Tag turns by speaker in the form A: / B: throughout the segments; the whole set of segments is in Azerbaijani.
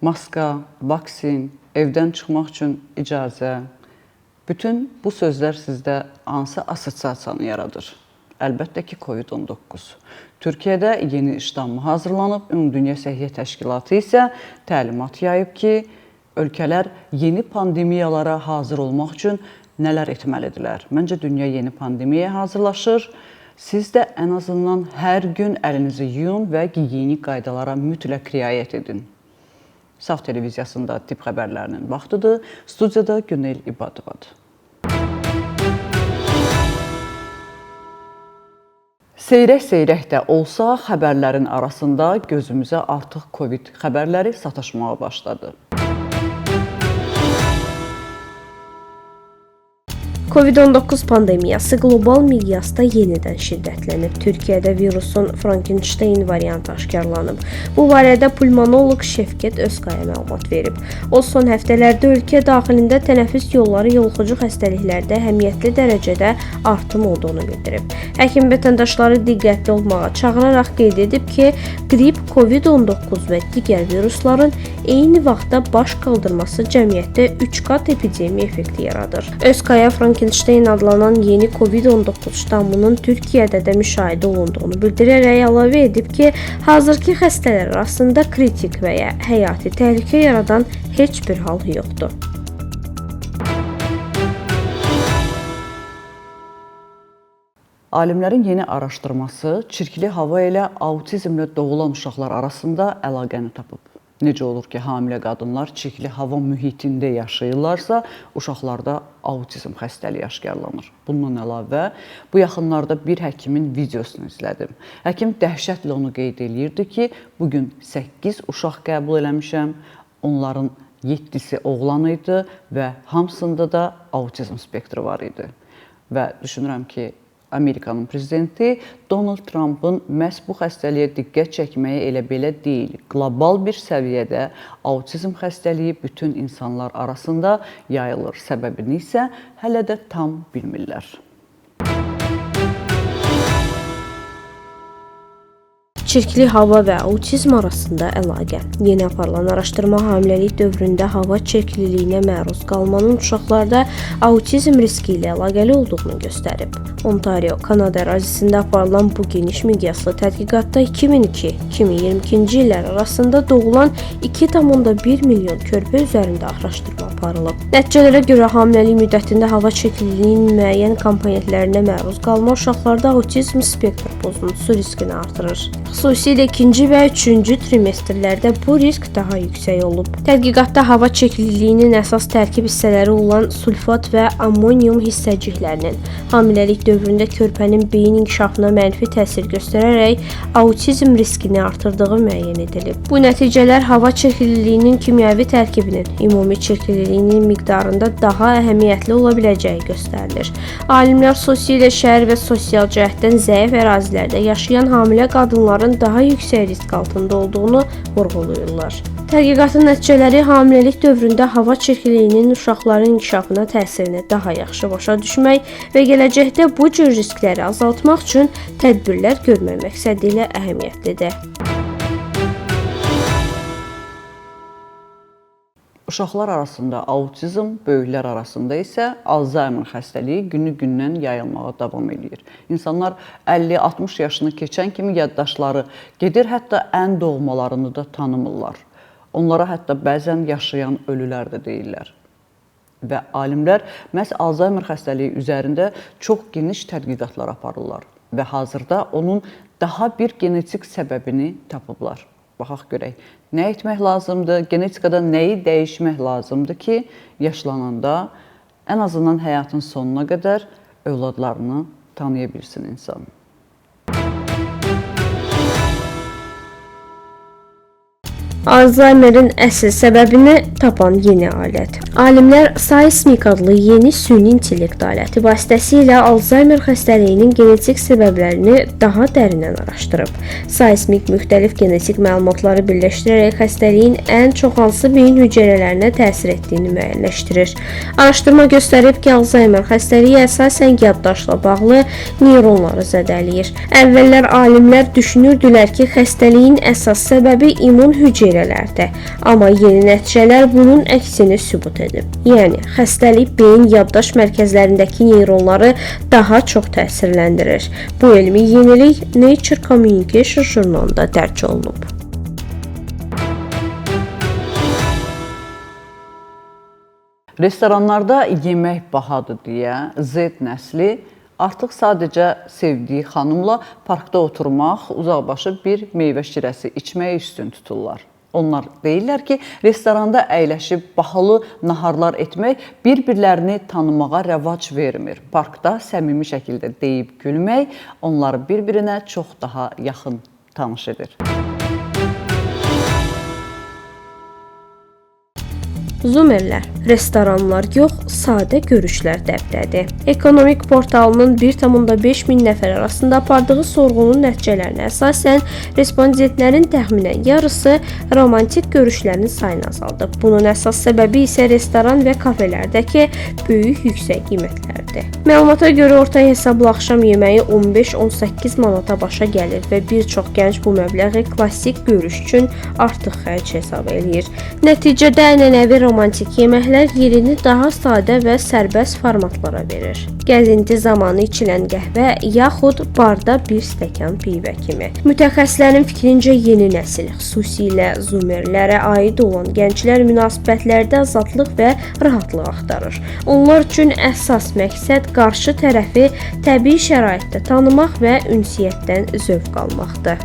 A: maska, vaksin, evdən çıxmaq üçün icazə. Bütün bu sözlər sizdə hansı assosiasiyanı yaradır? Əlbəttə ki, COVID-19. Türkiyədə yeni ştamı hazırlanıb, Ümumdünya Səhiyyə Təşkilatı isə təlimat yayıb ki, ölkələr yeni pandemiyalara hazır olmaq üçün nələr etməlidirlər? Məncə, dünya yeni pandemiyaya hazırlaşır. Siz də ən azından hər gün əlinizi yuyun və gigiyenik qaydalara mütləq riayət edin. Saf televiziyasında tip xəbərlərinin vaxtıdır. Studiyada Günel İbadovadır. Seyrək-seyrək də olsa, xəbərlərin arasında gözümüzə artıq COVID xəbərləri sataşmağa başladı.
B: COVID-19 pandemiyası qlobal miqyasda yenidən şiddətlənib. Türkiyədə virusun Frankenstein variantı aşkarlanıb. Bu barədə pulmonoloq Şəfqət Özqaya məlumat verib. O, son həftələrdə ölkə daxilində tənəffüs yolları yoluxucu xəstəliklərdə əhəmiyyətli dərəcədə artım olduğunu bildirib. Həkim vətəndaşları diqqətli olmağa çağıraraq qeyd edib ki, qrip, COVID-19 və digər virusların eyni vaxtda baş qaldırması cəmiyyətdə 3 qat epidemiya effekti yaradır. Özqaya Frankenstein adlanan yeni COVID-19 ştammının Türkiyədə də müşahidə olunduğunu bildirərək əlavə edib ki, hazırki xəstələr arasında kritik və ya həyati təhlükə yaradan heç bir hal yoxdur.
A: Alimlərin yeni araşdırması çirkli hava ilə autizmlə doğulan uşaqlar arasında əlaqəni tapıb. Necə olur ki, hamilə qadınlar çirkli hava mühitində yaşayırlarsa, uşaqlarda autizm xəstəliyi aşkarlanır. Bundan əlavə, bu yaxınlarda bir həkimin videosunu izlədim. Həkim dəhşətlə onu qeyd edirdi ki, bugün 8 uşaq qəbul eləmişəm, onların 7-si oğlan idi və hamısında da autizm spektri var idi. Və düşünürəm ki, Amerikanın prezidenti Donald Trump'ın məhz bu xəstəliyə diqqət çəkməyi elə belə deyil. Qlobal bir səviyyədə autizm xəstəliyi bütün insanlar arasında yayılır. Səbəbini isə hələ də tam bilmirlər.
B: Çirkli hava və autizm arasında əlaqə. Yeni aparılan araşdırma hamiləlik dövründə hava çirkliliyinə məruz qalmanın uşaqlarda autizm riski ilə əlaqəli olduğunu göstərib. Ontario, Kanada ərazisində aparılan bu geniş miqyaslı tədqiqatda 2002-2022-ci illər arasında doğulan 2,1 milyon körpə üzərində araşdırma aparılıb. Nəticələrə görə hamiləlik müddətində hava çirkliliyinin müəyyən komponentlərinə məruz qalma uşaqlarda autizm spektr pozuntusu riskini artırır. Xüsusilə 2-ci və 3-cü trimestrlərdə bu risk daha yüksək olub. Tədqiqatda hava çirkliliyinin əsas tərkib hissələri olan sulfat və ammonium hissəciklərinin hamiləlik dövründə körpənin beyin inkişafına mənfi təsir göstərərək autizm riskini artırdığı müəyyən edilib. Bu nəticələr hava çirkliliyinin kimyəvi tərkibinin ümumi çirkliliyinin miqdarında daha əhəmiyyətli ola biləcəyi göstərilir. Alimlər xüsusilə şəhər və sosial cəhətdən zəif ərazilərdə yaşayan hamilə qadınların daha yüksək risk altında olduğunu vurğulayırlar. Tədqiqatın nəticələri hamiləlik dövründə hava çirkliliyinin uşaqların inkişafına təsirini daha yaxşı başa düşmək və gələcəkdə bu cür riskləri azaltmaq üçün tədbirlər görmək məqsədi ilə əhəmiyyətlidir.
A: Uşaqlar arasında autizm, böyüklər arasında isə Alzheimer xəstəliyi günü-gündən yayılmağa davam edir. İnsanlar 50-60 yaşını keçən kimi yaddaşları gedir, hətta ən doğmalarını da tanımırlar. Onlara hətta bəzən yaşayan ölülər də deyirlər. Və alimlər məhz Alzheimer xəstəliyi üzərində çox geniş tədqiqatlar aparırlar və hazırda onun daha bir genetik səbəbini tapıblar. Baxaq görək, nə etmək lazımdır, genetikada nəyi dəyişmək lazımdır ki, yaşlananda ən azından həyatın sonuna qədər övladlarını tanıya bilsin insan.
B: Alzheimer'in əsl səbəbini tapan yeni alət. Alimlər Seismic adlı yeni süni intellekt aləti vasitəsilə Alzheimer xəstəliyinin genetik səbəblərini daha dərindən araşdırıb. Seismic müxtəlif genetik məlumatları birləşdirərək xəstəliyin ən çox hansı beyin hüceyrələrinə təsir etdiyini müəyyənləşdirir. Araşdırma göstərib ki, Alzheimer xəstəliyi əsasən yaddaşla bağlı neyronları zədələyir. Əvvəllər alimlər düşünürdülər ki, xəstəliyin əsas səbəbi immun hüceyrələri dairələrdə. Amma yeni nəticələr bunun əksini sübut edib. Yəni, xəstəlik beyin yaddaş mərkəzlərindəki neyronları daha çox təsirləndirir. Bu elmi yenilik Nature Communication jurnalında dərc olunub.
A: Restoranlarda yemək bahadır deyə Z nəsli artıq sadəcə sevdiyi xanımla parkda oturmaq, uzaqbaşı bir meyvə şirəsi içməyi üstün tuturlar. Onlar deyirlər ki, restoranda əyləşib bahalı naharlar etmək bir-birlərini tanımağa rəvac vermir. Parkda səmimi şəkildə deyib gülmək onları bir-birinə çox daha yaxın tanış edir.
B: Zoomerlər restoranlar yox, sadə görüşlər dəbdədir. Ekonomik portalının 1,5 min nəfər arasında apardığı sorğunun nəticələrinə əsasən respondentlərin təxminən yarısı romantik görüşlərin sayını azaldıb. Bunun əsas səbəbi isə restoran və kafelərdəki böyük yüksək qiymətlərdir. Məlumata görə orta hesabla axşam yeməyi 15-18 manata başa gəlir və bir çox gənc bu məbləği klassik görüş üçün artıq xərc hesab edir. Nəticədə ənənəvi romantik yeməklər yerini daha sadə və sərbəst formatlara verir. Gəzinti zamanı içilən qəhvə yaxud barda bir stəkan pivə kimi. Mütəxəssislərin fikrincə yeni nəsil, xüsusilə zoomerlərə aid olan gənclər münasibətlərdə azadlıq və rahatlıq axtarır. Onlar üçün əsas məqsəd qarşı tərəfi təbii şəraitdə tanımaq və ünsiyyətdən zövq almaqdır.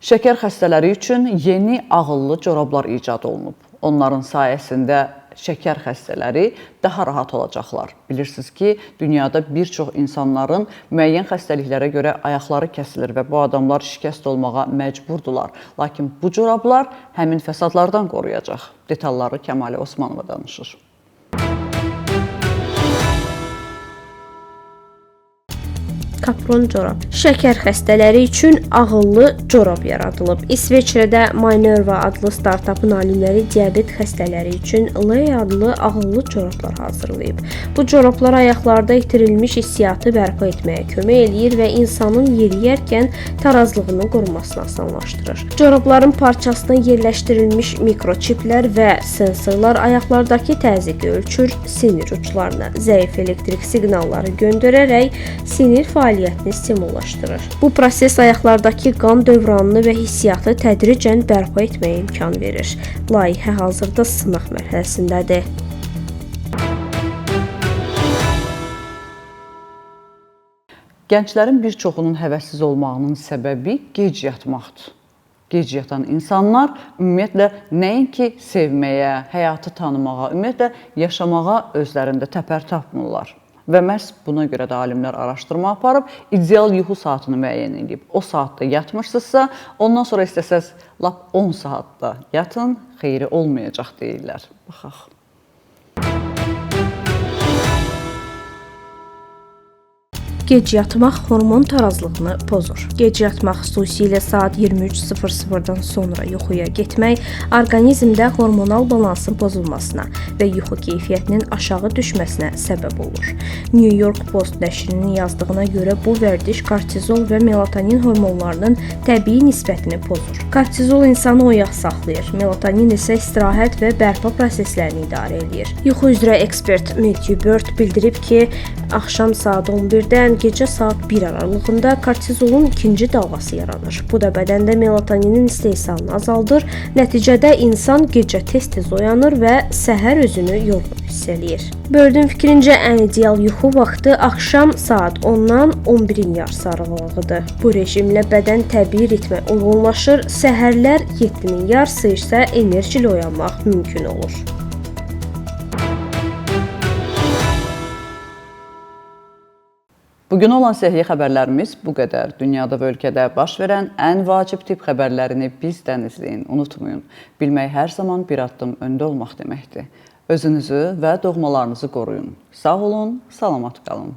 A: Şəkər xəstələri üçün yeni ağıllı corablar icad olunub. Onların sayəsində şəkər xəstələri daha rahat olacaqlar. Bilirsiniz ki, dünyada bir çox insanların müəyyən xəstəliklərə görə ayaqları kəsilir və bu adamlar şikəst olmağa məcburdular. Lakin bu corablar həmin fəsadlardan qoruyacaq. Detalları Kəmalə Osmanova danışır.
B: Kapron corab. Şəkər xəstələri üçün ağıllı corab yaradılıb. İsveçrədə Minerva adlı startapın alimləri diabet xəstələri üçün Lay adlı ağıllı corablar hazırlayıb. Bu corablar ayaqlarda itirilmiş hissiyatı bərpa etməyə kömək eləyir və insanın yeriyərkən tarazlığını qorumasını asanlaşdırır. Corabların parçasına yerləşdirilmiş mikroçiplər və sensorlar ayaqlardakı təzyiqi ölçür, sinir uçlarına zəif elektrik siqnalları göndərərək sinir fəaliyyətini stimullaşdırır. Bu proses ayaqlardakı qan dövranını və hissiyatı tədricən bərpa etməyə imkan verir. Layihə hazırda sınaq mərhələsindədir.
A: Gənclərin bir çoxunun həvəssiz olmağının səbəbi gec yatmaqdır. Gec yatan insanlar ümumiyyətlə nəinki sevməyə, həyatı tanımağa, ümumiyyətlə yaşamağa özlərində təpər tapmırlar. Və məhz buna görə də alimlər araşdırma aparıb, ideal yuxu saatını müəyyən edib. O saatda yatmışsınızsa, ondan sonra istəsəz lap 10 saatda yatın, xeyri olmayacaq deyirlər. Baxaq.
B: Gec yatmaq hormon tarazlığını pozur. Gec yatmaq xüsusilə saat 23:00-dan sonra yuxuya getmək orqanizmdə hormonal balansın pozulmasına və yuxu keyfiyyətinin aşağı düşməsinə səbəb olur. New York Post nəşrinin yazdığına görə bu vərdiş kortizol və melatonin hormonlarının təbii nisbətini pozur. Kortizol insanı oyaq saxlayır, melatonin isə istirahət və bərpa proseslərini idarə edir. Yuxu üzrə ekspert Matthew Bird bildirib ki, axşam saat 11-dən gecə saat 1 aralığında kortizolun ikinci dalğası yaranır. Bu da bədəndə melatoninin istehsalını azaldır. Nəticədə insan gecə tez-tez oyanır və səhər özünü yorğun hiss eləyir. Birdin fikrincə ən ideal yuxu vaxtı axşam saat 10-dan 11-in yarısı aralığıdır. Bu rejimlə bədən təbii ritmə uyğunlaşır. Səhərlər 7-nin yarısı isə enerjili oyanmaq mümkün olur.
A: Bugün olan səhiyyə xəbərlərimiz bu qədər. Dünyada və ölkədə baş verən ən vacib tip xəbərlərini bizdən izləyin, unutmayın. Bilmək hər zaman bir addım öndə olmaq deməkdir. Özünüzü və doğmalarınızı qoruyun. Sağ olun, salamat qalın.